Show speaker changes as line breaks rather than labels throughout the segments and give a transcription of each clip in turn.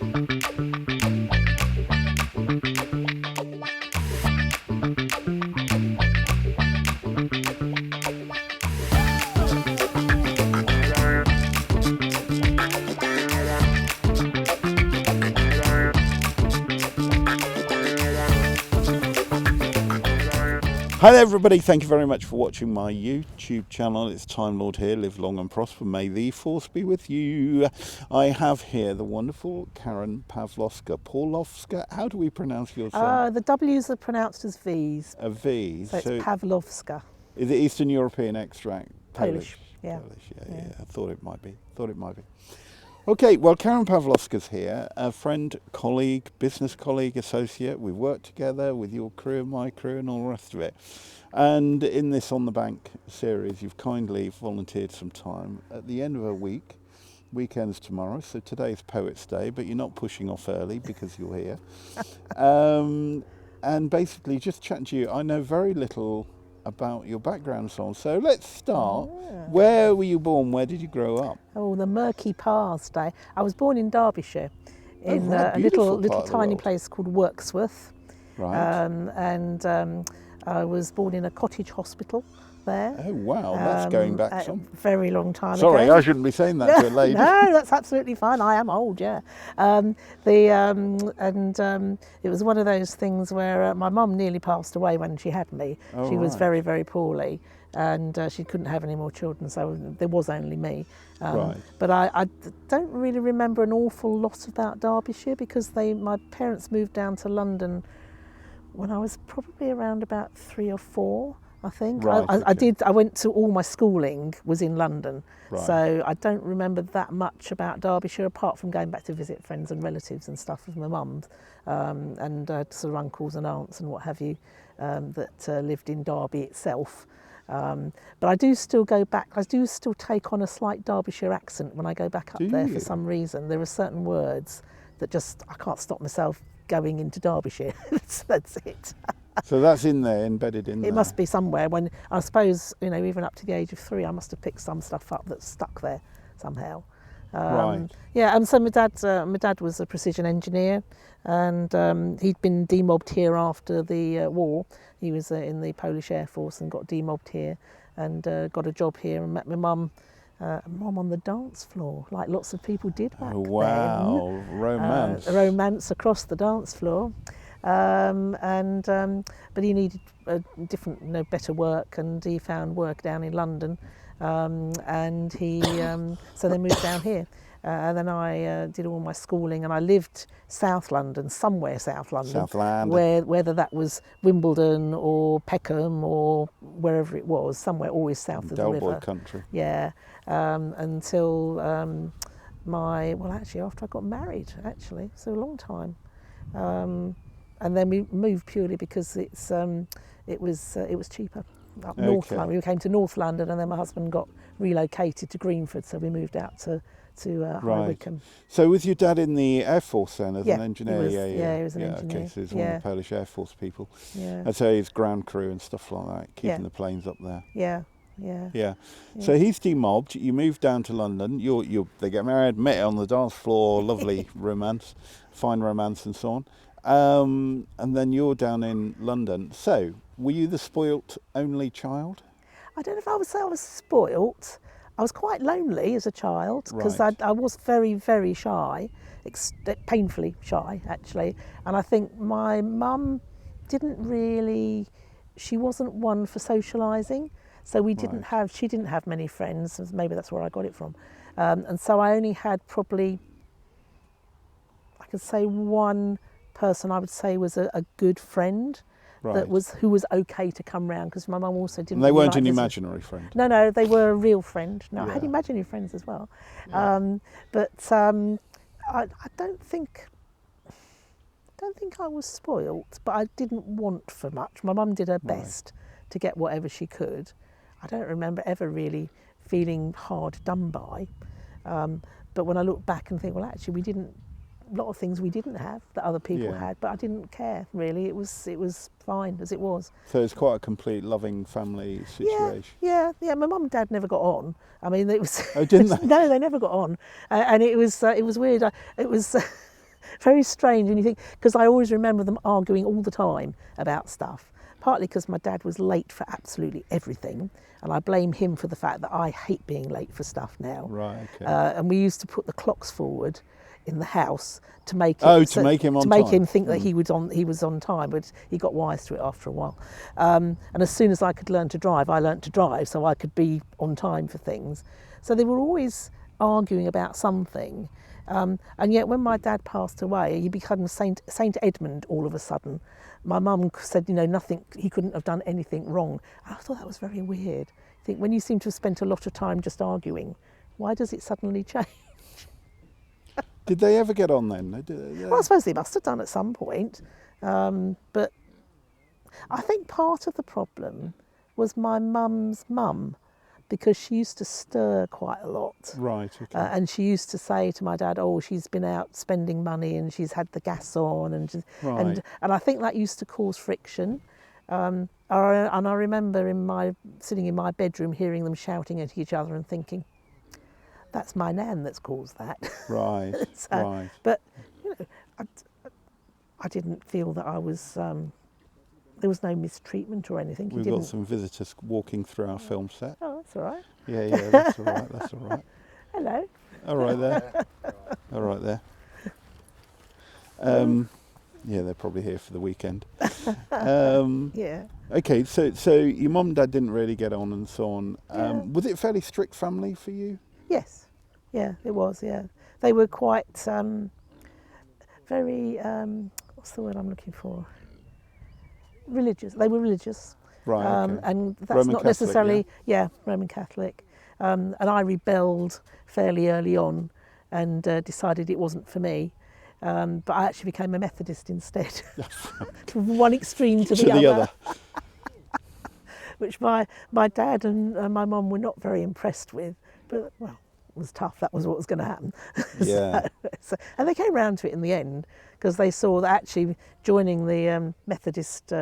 Hi there everybody, thank you very much for watching my YouTube channel. It's Time-Lord here, live long and prosper, may the force be with you. I have here the wonderful Karen Pawlowska. How do we pronounce your surname?
The W's are pronounced as V's.
A V.
So it's Pawlowska.
Is it Eastern European extract?
Polish, yeah.
Polish, yeah. I thought it might be. Okay, well, Karen Pawlowska's here, a friend, colleague, business colleague, associate. We've worked together with your crew and my crew and all the rest of it. And in this On the Bank series, you've kindly volunteered some time at the end of a week. Weekend's tomorrow, so today's Poets' Day, but you're not pushing off early because you're here. And basically, just chatting to you, I know very little about your background and so on. So let's start. Where were you born? Where did you grow up?
Oh, the murky past. I was born in Derbyshire, in
right,
a little tiny
world.
place called Wirksworth.
Right.
I was born in a cottage hospital there.
Oh wow, that's going back some.
Very long time ago.
Sorry, I shouldn't be saying that to a lady.
No, that's absolutely fine. I am old, yeah. It was one of those things where my mum nearly passed away when she had me. She was very, very poorly, and she couldn't have any more children, so there was only me. But I don't really remember an awful lot about Derbyshire because my parents moved down to London when I was probably around about 3 or 4. I think I went to all my schooling was in London, so I don't remember that much about Derbyshire apart from going back to visit friends and relatives and stuff with my mum and sort of uncles and aunts and what have you that lived in Derby itself. But I do still go back. I do still take on a slight Derbyshire accent when I go back up there for some reason. There are certain words that just I can't stop myself going into Derbyshire. That's it.
So that's in there, embedded in there.
It must be somewhere. When I suppose, even up to the age of 3, I must have picked some stuff up that's stuck there somehow. Yeah, and so my dad was a precision engineer, and he'd been demobbed here after the war. He was in the Polish Air Force and got demobbed here, and got a job here and met my mum. Mum on the dance floor, like lots of people did back then.
Wow, romance.
Romance across the dance floor. But he needed different, better work, and he found work down in London, and he so they moved down here, and then I did all my schooling, and I lived South London, somewhere South London, whether that was Wimbledon or Peckham or wherever it was, somewhere always south of the river.
Delboy country.
Yeah, until after I got married, actually, so a long time. And then we moved purely because it was cheaper up North London. We came to North London, and then my husband got relocated to Greenford, so we moved out to High Wycombe.
So was your dad in the Air Force then as an engineer?
He was an engineer.
Okay, so he's one of the Polish Air Force people.
Yeah.
And so he's ground crew and stuff like that, keeping the planes up there.
Yeah.
So he's demobbed. You moved down to London. They get married, met on the dance floor, lovely romance, fine romance and so on. And then you're down in London. So, were you the spoilt only child?
I don't know if I would say I was spoilt. I was quite lonely as a child because I was very, very shy, painfully shy actually. And I think my mum she wasn't one for socialising. So she didn't have many friends. Maybe that's where I got it from. And so I only had probably, I could say one person I would say was a good friend who was okay to come round, because my mum also didn't.
And they weren't an imaginary friend.
No, they were a real friend. No, I had imaginary friends as well, but I don't think I was spoilt, but I didn't want for much. My mum did her best to get whatever she could. I don't remember ever really feeling hard done by, but when I look back and think, well, actually, a lot of things we didn't have that other people had, but I didn't care really. It was fine as it was.
So it's quite a complete loving family situation.
Yeah. My mum and dad never got on. I mean, it was.
Oh, didn't they?
No, they never got on, and it was weird. very strange. And you think, because I always remember them arguing all the time about stuff, partly because my dad was late for absolutely everything, and I blame him for the fact that I hate being late for stuff now.
Right, okay.
And we used to put the clocks forward in the house to make it,
to make him on
to make
time.
him think that he was on time, but he got wise to it after a while. And as soon as I could learn to drive, I learnt to drive, so I could be on time for things. So they were always arguing about something. And yet when my dad passed away, he became Saint Edmund all of a sudden. My mum said, nothing, he couldn't have done anything wrong. And I thought that was very weird. I think when you seem to have spent a lot of time just arguing, why does it suddenly change?
Did they ever get on then?
Well, I suppose they must have done at some point. But I think part of the problem was my mum's mum, because she used to stir quite a lot.
Right, okay.
And she used to say to my dad, oh, she's been out spending money and she's had the gas on. And I think that used to cause friction. And I remember sitting in my bedroom hearing them shouting at each other and thinking, that's my nan that's caused that.
Right, right.
But, I didn't feel that I was... there was no mistreatment or anything.
We've got some visitors walking through our film set.
Oh, that's all right.
Yeah, that's all right, that's all right.
Hello.
All right there. All right there. Yeah, they're probably here for the weekend.
Yeah.
Okay, so your mum and dad didn't really get on and so on.
Yeah.
Was it a fairly strict family for you?
Yes. Yeah, it was, yeah. They were quite very, what's the word I'm looking for? Religious. They were religious.
Right, okay.
And that's
Roman
not
Catholic,
necessarily, Roman Catholic. And I rebelled fairly early on and decided it wasn't for me. But I actually became a Methodist instead. From one extreme to the other. Which my dad and my mum were not very impressed with. But, well, it was tough. That was what was going to happen.
Yeah.
And they came round to it in the end, because they saw that actually joining the Methodist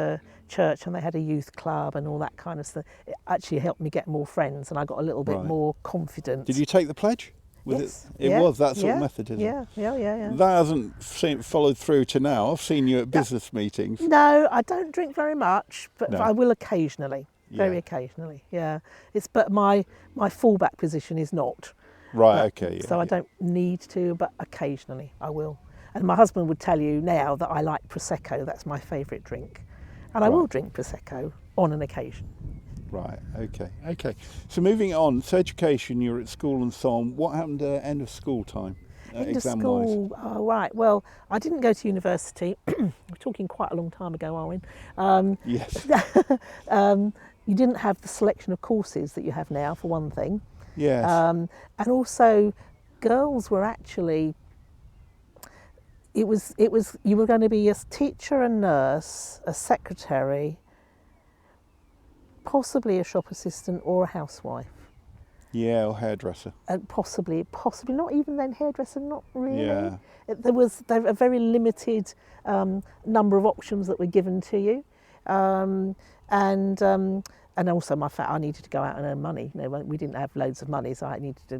church, and they had a youth club and all that kind of stuff, it actually helped me get more friends, and I got a little bit more confident.
Did you take the pledge?
Yes.
It was that sort of Methodism.
Yeah.
That hasn't followed through to now. I've seen you at business meetings.
No, I don't drink very much, but
No.
I will occasionally. Very occasionally, yeah. But my fallback position is not.
Right, okay. Yeah,
so I don't need to, but occasionally I will. And my husband would tell you now that I like Prosecco. That's my favourite drink. And I will drink Prosecco on an occasion.
Right, okay. So moving on, so education, you're at school and so on. What happened at end of school time, exam-wise?
Oh, right. Well, I didn't go to university. We're talking quite a long time ago, aren't we?
Yes.
You didn't have the selection of courses that you have now, for one thing.
Yes.
And also, girls were actually... It was. You were going to be a teacher, a nurse, a secretary, possibly a shop assistant or a housewife.
Yeah, or hairdresser.
And possibly not even then hairdresser, not really.
Yeah.
There was a very limited number of options that were given to you, and also I needed to go out and earn money. We didn't have loads of money, so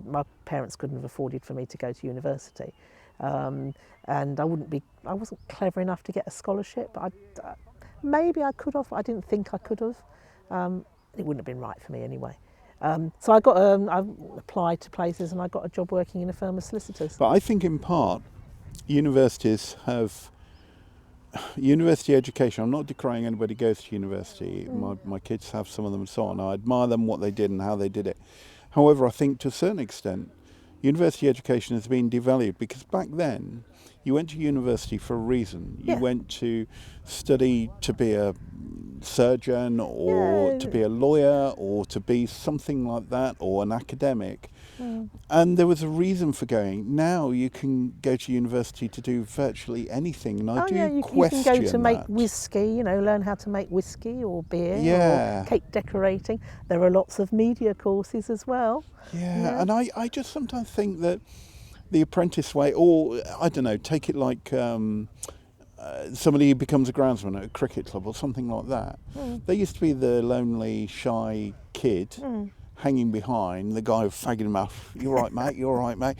my parents couldn't have afforded for me to go to university. And I wasn't clever enough to get a scholarship. But maybe I could have. I didn't think I could have. It wouldn't have been right for me anyway. So I applied to places, and I got a job working in a firm of solicitors.
But I think in part, universities have university education. I'm not decrying anybody who goes to university. My kids have some of them and so on. I admire them, what they did and how they did it. However, I think to a certain extent, university education has been devalued, because back then you went to university for a reason. You went to study to be a surgeon or to be a lawyer or to be something like that, or an academic. And there was a reason for going. Now you can go to university to do virtually anything, and I do question that.
You can go to make whiskey, learn how to make whiskey or beer or cake decorating. There are lots of media courses as well.
Yeah. And I just sometimes think that the apprentice way, or I don't know, take it like somebody who becomes a groundsman at a cricket club or something like that. They used to be the lonely, shy kid hanging behind the guy fagging him off. You're right, mate. You're right, mate.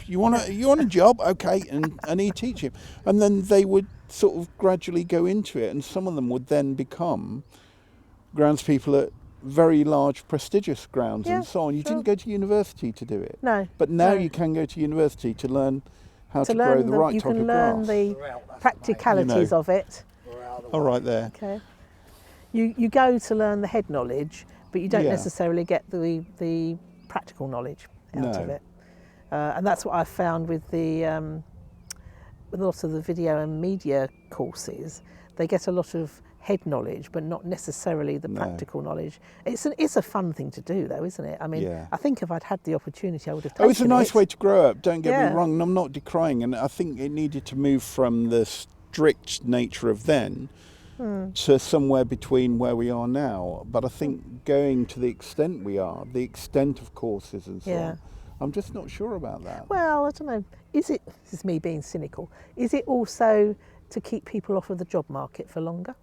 You want a job? Okay, and he'd teach him, and then they would sort of gradually go into it, and some of them would then become groundspeople at very large, prestigious grounds and so on. You didn't go to university to do it.
No.
But now
no.
you can go to university to learn how to
learn
grow the right
you
type
can
of
learn
grass.
the practicalities of it.
All right there.
Okay. You go to learn the head knowledge, but you don't
Yeah.
necessarily get the practical knowledge out of it. And that's what I've found with with lots of the video and media courses. They get a lot of head knowledge, but not necessarily the practical knowledge. It's a fun thing to do, though, isn't it? I mean, I think if I'd had the opportunity, I would have taken it.
Oh, it's a nice way to grow up, don't get me wrong, and I'm not decrying, and I think it needed to move from the strict nature of then to somewhere between where we are now. But I think going to the extent we are, the extent of courses and so on, I'm just not sure about that.
Well, I don't know. This is me being cynical, is it also to keep people off of the job market for longer?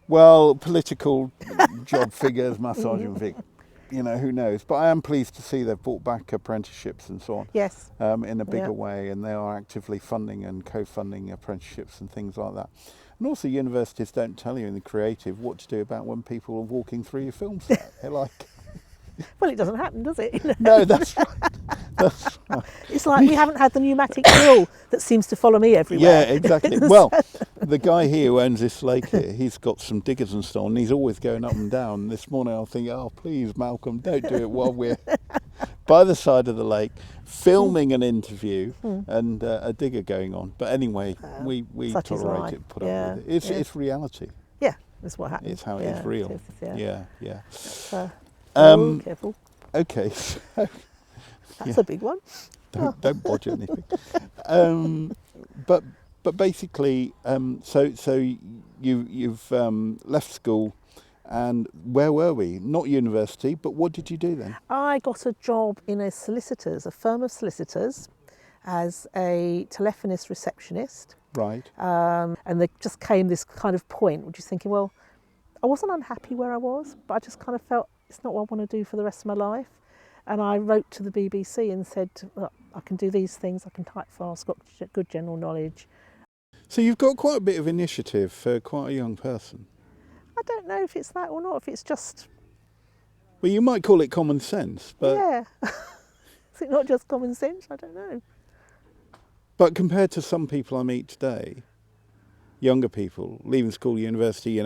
Well, political job figures, massaging fig, who knows. But I am pleased to see they've brought back apprenticeships and so on.
Yes.
In a bigger way, and they are actively funding and co-funding apprenticeships and things like that. And also universities don't tell you in the creative what to do about when people are walking through your film set. They're like...
Well, it doesn't happen, does it?
No, that's right. That's right.
It's like we haven't had the pneumatic drill that seems to follow me everywhere.
Yeah, exactly. Well, the guy here who owns this lake here, he's got some diggers and so on. He's always going up and down. This morning I'll think, oh, please, Malcolm, don't do it while we're by the side of the lake, filming an interview and a digger going on. But anyway, we tolerate it, put up with it. It's reality.
Yeah, that's what happens.
It's how it is real.
It is,
Yeah.
Careful.
Okay, so
that's a big one.
don't bodge anything. But basically, so you've left school, and where were we? Not university, but what did you do then?
I got a job in a firm of solicitors, as a telephonist receptionist.
Right.
And there just came this kind of point, which is thinking, well, I wasn't unhappy where I was, but I just kind of felt it's not what I want to do for the rest of my life. And I wrote to the BBC and said, well, I can do these things, I can type fast, got good general knowledge.
So you've got quite a bit of initiative for quite a young person.
I don't know if it's that or not, if it's just...
Well, you might call it common sense, but...
Yeah. Is it not just common sense? I don't know.
But compared to some people I meet today, younger people, leaving school, university,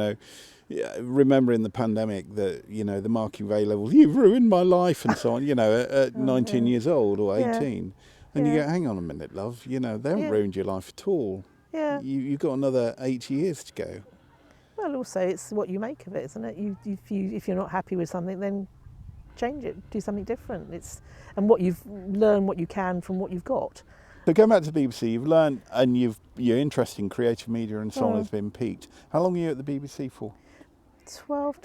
remembering the pandemic, that, the marking of A levels, you've ruined my life and so on, at 19 years old or 18. And you go, hang on a minute, love, they haven't ruined your life at all.
Yeah.
You've got another 80 years to go.
Well, also, it's what you make of it, isn't it? If you're not happy with something, then change it, do something different. And what you've learned, what you can from what you've got.
So going back to the BBC, you've learned, and your interest in creative media and so on has been piqued. How long were you at the BBC for?
12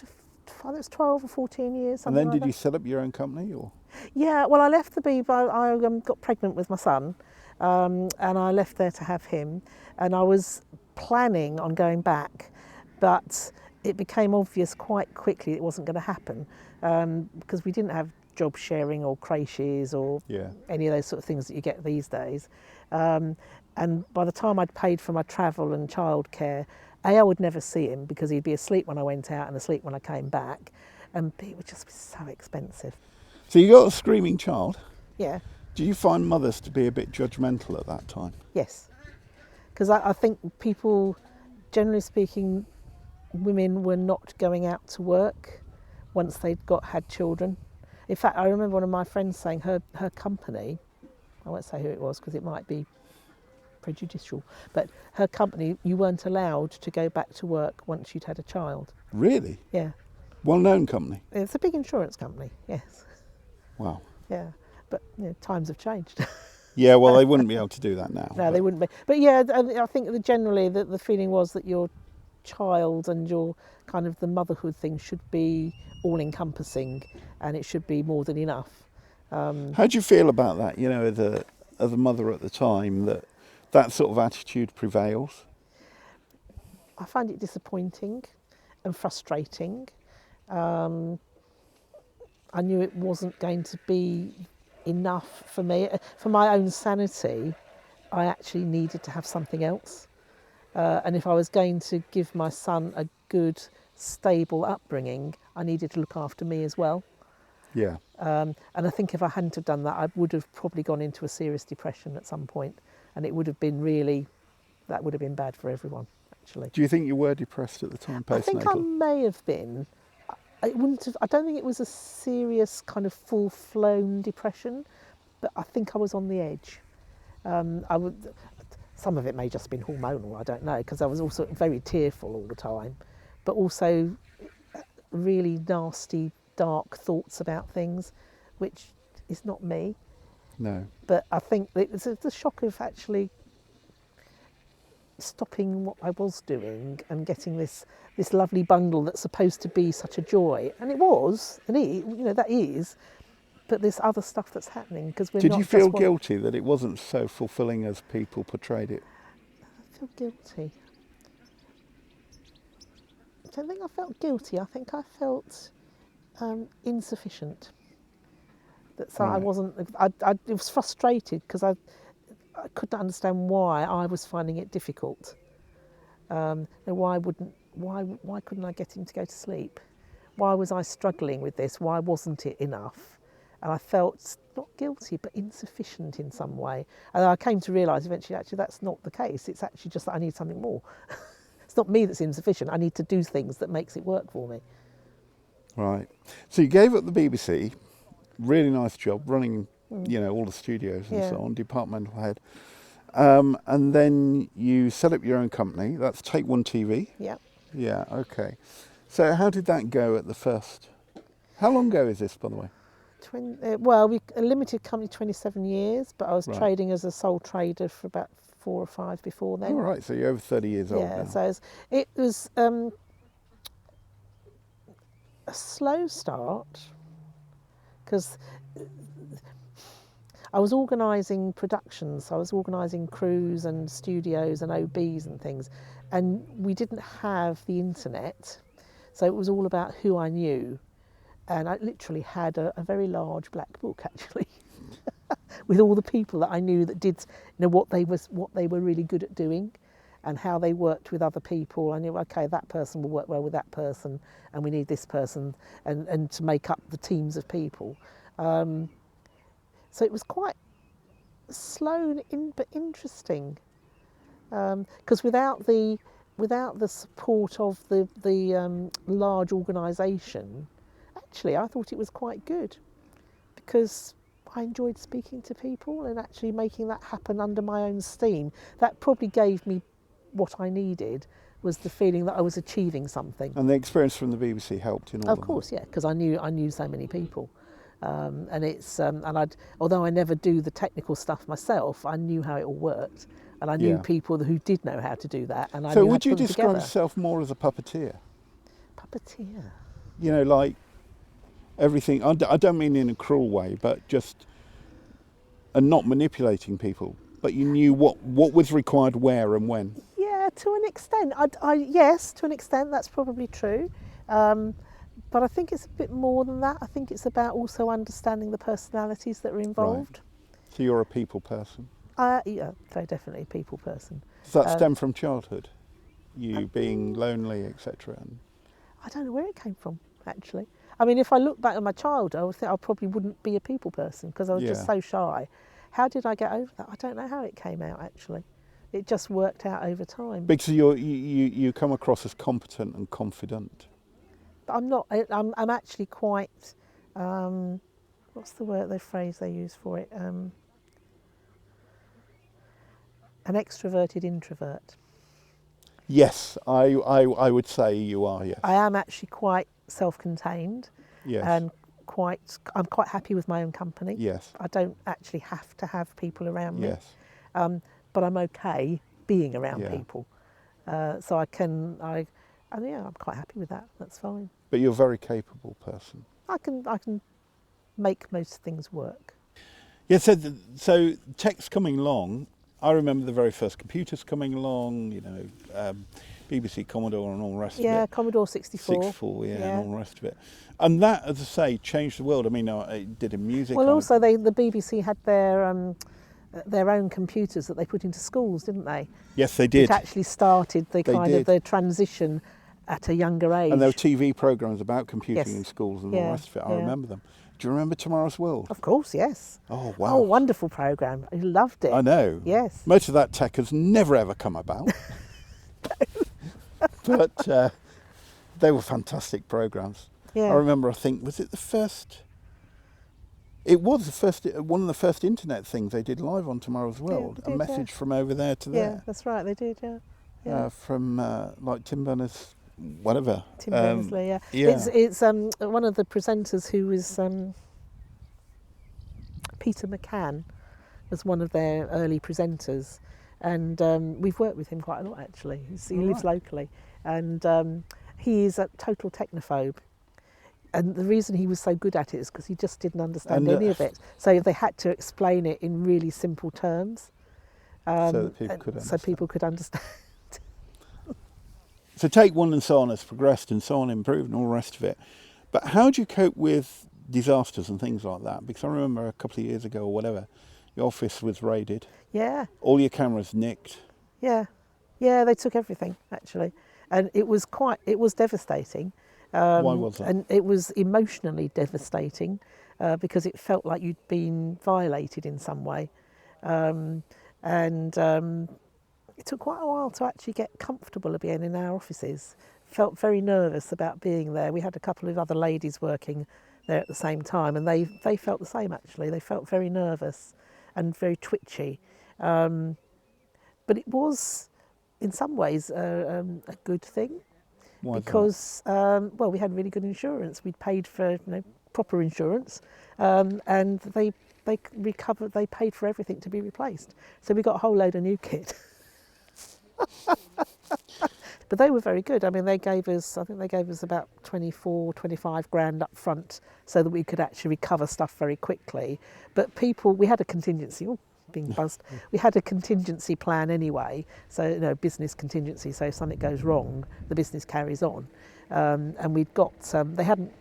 or 14 years.
And then
like
did
that.
you set up your own company, or?
Yeah, well, I left the BBC. I got pregnant with my son, and I left there to have him. And I was planning on going back, but it became obvious quite quickly it wasn't going to happen, because we didn't have job sharing or creches or any of those sort of things that you get these days. And by the time I'd paid for my travel and childcare, I would never see him because he'd be asleep when I went out and asleep when I came back, and B, it would just be so expensive.
So you got a screaming child?
Yeah.
Do you find mothers to be a bit judgmental at that time?
Yes. Because I think people, generally speaking, women were not going out to work once they'd had children. In fact, I remember one of my friends saying her company, I won't say who it was because it might be prejudicial, but her company, you weren't allowed to go back to work once you'd had a child.
Really?
Yeah.
Well-known company?
It's a big insurance company, yes.
Wow.
Yeah, but times have changed.
Yeah, well, they wouldn't be able to do that now.
No, they wouldn't be. But yeah, I think that generally the feeling was that your child and your kind of the motherhood thing should be all-encompassing, and it should be more than enough.
How do you feel about that, as a mother at the time, that sort of attitude prevails?
I find it disappointing and frustrating. I knew it wasn't going to be enough for me. For my own sanity, I actually needed to have something else. And if I was going to give my son a good, stable upbringing, I needed to look after me as well.
Yeah.
And I think if I hadn't have done that, I would have probably gone into a serious depression at some point, and it would have been that would have been bad for everyone, actually.
Do you think you were depressed at the time, postnatal?
I think I may have been. I don't think it was a serious kind of full-flown depression, but I think I was on the edge. Some of it may just have been hormonal, I don't know, because I was also very tearful all the time, but also really nasty, dark thoughts about things, which is not me.
No.
But I think it's the shock of actually stopping what I was doing and getting this lovely bundle that's supposed to be such a joy, and it was, and that is, but this other stuff that's happening because we're.
Did
not
you
just
feel guilty that it wasn't so fulfilling as people portrayed it?
I feel guilty. I don't think I felt guilty. I think I felt insufficient. So
Right.
I wasn't. I was frustrated because I couldn't understand why I was finding it difficult. And why couldn't I get him to go to sleep? Why was I struggling with this? Why wasn't it enough? And I felt not guilty, but insufficient in some way. And I came to realise eventually, actually, that's not the case. It's actually just that I need something more. It's not me that's insufficient. I need to do things that makes it work for me.
Right. So you gave up the BBC, really nice job running, all the studios and so on, departmental head. And then you set up your own company. That's Take One TV.
Yeah.
Yeah, okay. So how did that go at the first? How long ago is this, by the way?
We a limited company 27 years, but I was
Right.
trading as a sole trader for about 4 or 5 before then.
All right, so you're over 30 years old now.
So it was a slow start because I was organising productions, I was organising crews and studios and OBs and things, and we didn't have the internet, so it was all about who I knew. And I literally had a very large black book, actually, with all the people that I knew that did what they were really good at doing, and how they worked with other people. I knew, okay, that person will work well with that person, and we need this person, and to make up the teams of people. So it was quite slow but interesting, because without the support of the large organisation. Actually, I thought it was quite good because I enjoyed speaking to people and actually making that happen under my own steam. That probably gave me what I needed, was the feeling that I was achieving something.
And the experience from the BBC helped in all of that?
Of course, yeah, because I knew so many people. And it's although I never do the technical stuff myself, I knew how it all worked, and I knew people who did know how to do that. And I
so
knew
would
how to
you
put them
describe
together.
yourself more as a puppeteer?
Puppeteer.
Like everything. I don't mean in a cruel way, but just and not manipulating people. But you knew what was required, where, and when.
Yeah, to an extent. Yes, to an extent, that's probably true. But I think it's a bit more than that. I think it's about also understanding the personalities that are involved.
Right. So you're a people person?
Yeah, very definitely a people person.
Does that stem from childhood? You being lonely, etc.?
I don't know where it came from, actually. I mean, if I look back at my childhood, I would think I probably wouldn't be a people person because I was just so shy. How did I get over that? I don't know how it came out, actually. It just worked out over time.
Because you come across as competent and confident.
But I'm not. I'm actually quite. What's the phrase they use for it? An extroverted introvert.
Yes, I would say you are. Yes.
I am actually quite self-contained.
Yes.
And I'm quite happy with my own company.
Yes.
I don't actually have to have people around me.
Yes.
But I'm okay being around people. So I'm quite happy with that. That's fine.
But you're a very capable person.
I can make most things work.
Yeah. So tech's coming along. I remember the very first computers coming along. BBC Commodore and all the rest of
Yeah,
it.
Commodore 64.
64, yeah, and all the rest of it. And that, as I say, changed the world. I mean, it did in music.
Well, also the BBC had their own computers that they put into schools, didn't they?
Yes, they did.
Which actually started the kind of the transition at a younger age.
And there were TV programmes about computing
Yes.
in schools and all the rest of it. I remember them. Do you remember Tomorrow's World?
Of course, yes.
Oh, wow.
Oh, wonderful programme. I loved it.
I know.
Yes.
Most of that tech has never ever come about. But they were fantastic programmes.
Yeah.
I remember, I think, was it the first... It was the first, one of the first internet things they did live on Tomorrow's World.
Did,
a message from over there to there.
Yeah, that's right, they did, yeah.
From like Tim Berners, whatever.
Tim Berners-Lee, yeah.
Yeah.
It's one of the presenters who was Peter McCann was one of their early presenters, and we've worked with him quite a lot actually. He lives locally, and he is a total technophobe. And the reason he was so good at it is because he just didn't understand any of it. So they had to explain it in really simple terms,
so that people could understand. So Take One and so on has progressed and so on, improved and all the rest of it. But how do you cope with disasters and things like that? Because I remember a couple of years ago or whatever, your office was raided.
Yeah.
All your cameras nicked.
Yeah. Yeah, they took everything actually. And it was devastating.
Why was that?
And it was emotionally devastating because it felt like you'd been violated in some way. It took quite a while to actually get comfortable again in our offices. Felt very nervous about being there. We had a couple of other ladies working there at the same time, and they felt the same actually. They felt very nervous and very twitchy. But it was, in some ways, a good thing.
Why
because well, we had really good insurance. We'd paid for proper insurance, and they paid for everything to be replaced. So we got a whole load of new kit. But they were very good. I mean, I think they gave us about 25 grand up front so that we could actually recover stuff very quickly. But we had a contingency. Being buzzed. We had a contingency plan anyway, so business contingency. So if something goes wrong, the business carries on. And we'd got they hadn't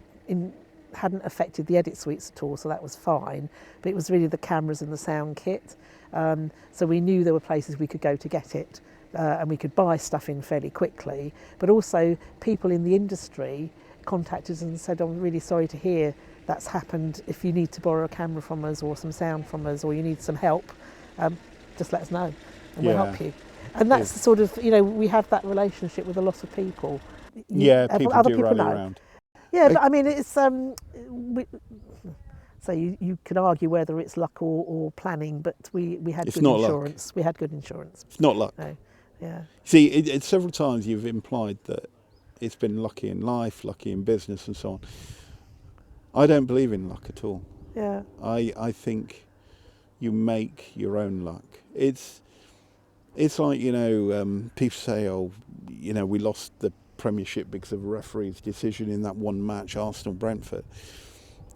affected the edit suites at all, so that was fine. But it was really the cameras and the sound kit. So we knew there were places we could go to get it, and we could buy stuff in fairly quickly. But also, people in the industry contacted us and said, "I'm really sorry to hear that's happened. If you need to borrow a camera from us or some sound from us, or you need some help, just let us know and we'll help you." And that's the sort of, we have that relationship with a lot of people.
People
other
do
people
rally
know.
around.
Yeah, but I mean, it's so you could argue whether it's luck or planning, but we had good insurance. We had good insurance.
It's not luck.
No, yeah.
See, it's several times you've implied that it's been lucky in life, lucky in business, and so on. I don't believe in luck at all.
Yeah.
I think you make your own luck. It's like, people say, oh, we lost the Premiership because of a referee's decision in that one match, Arsenal-Brentford.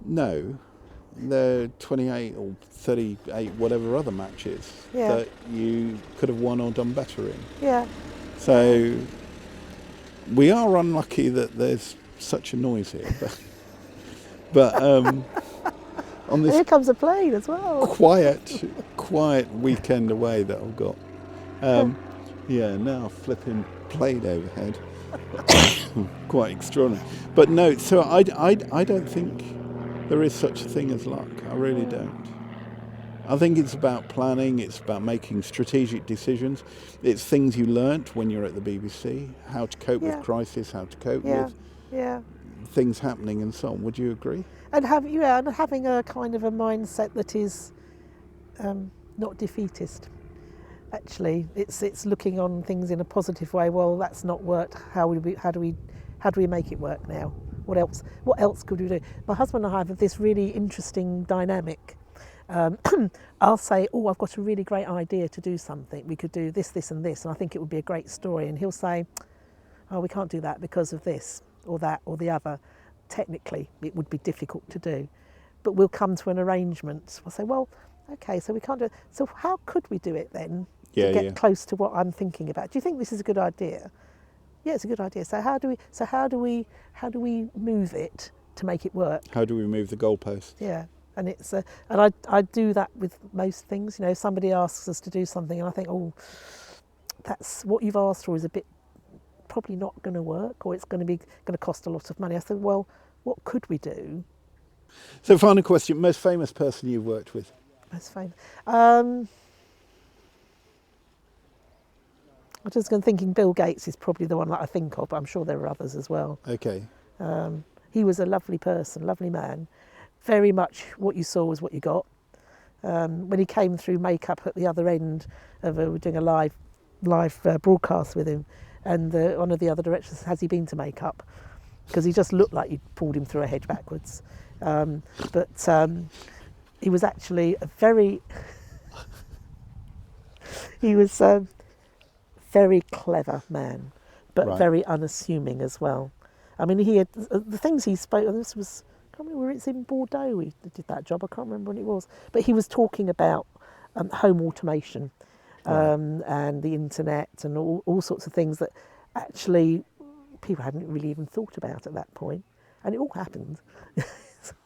No, there are 28 or 38, whatever other matches that you could have won or done better in.
Yeah.
So we are unlucky that there's such a noise here. But on this
here comes a plane as well.
quiet weekend away that I've got. Now flipping plane overhead. Quite extraordinary. But no, so I don't think there is such a thing as luck. I really don't. I think it's about planning, it's about making strategic decisions. It's things you learnt when you're at the BBC, how to cope with crisis, how to cope with things happening and so on. Would you agree?
And having a kind of a mindset that is not defeatist. Actually, it's looking on things in a positive way. Well, that's not worked. How do we make it work now? What else could we do? My husband and I have this really interesting dynamic. I'll say, "Oh, I've got a really great idea to do something. We could do this, this, and this, and I think it would be a great story." And he'll say, "Oh, we can't do that because of this or that or the other. Technically, it would be difficult to do, but we'll come to an arrangement." We'll say, "Well, okay, so we can't do it. So how could we do it then to get close to what I'm thinking about? Do you think this is a good idea?" Yeah, it's a good idea. So how do we move it to make it work?
How do we move the goalpost?
Yeah, and it's and I do that with most things. You know, somebody asks us to do something, and I think, oh, that's what you've asked for is a bit probably not going to work, or it's going to cost a lot of money. I said, well, what could we do?
So, final question: most famous person you've worked with?
Most famous. I was just thinking Bill Gates is probably the one that I think of, but I'm sure there are others as well.
Okay.
He was a lovely person, lovely man. Very much what you saw was what you got. When he came through makeup at the other end of we're doing a live broadcast with him, and one of the other directors said, has he been to makeup? Because he just looked like you'd pulled him through a hedge backwards. But he was actually a very... he was a very clever man, but
Right.
very unassuming as well. I mean, he had the things he spoke. This was, I can't remember where it's in Bordeaux. We did that job. I can't remember when it was, but he was talking about home automation and the internet and all sorts of things that actually people hadn't really even thought about at that point, and it all happened.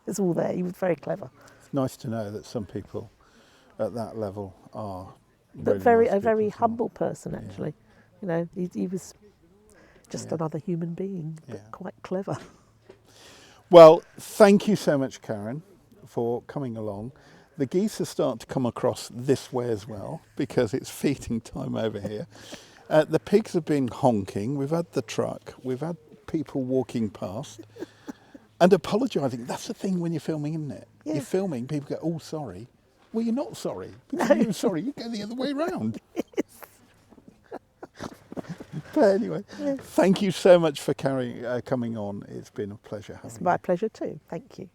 It's all there. He was very clever.
It's nice to know that some people at that level are.
But
really nice
a very
people as well.
humble person, actually. You know, he was just another human being, but quite clever.
Well, thank you so much, Karen, for coming along. The geese are starting to come across this way as well, because it's feeding time over here. The pigs have been honking. We've had the truck. We've had people walking past and apologising. That's the thing when you're filming, isn't it?
Yeah.
You're filming, people go, oh, sorry. Well, you're not sorry. Because if you're sorry, you go the other way round. But anyway, thank you so much for coming on. It's been a pleasure having
It's
you.
my pleasure too. Thank you.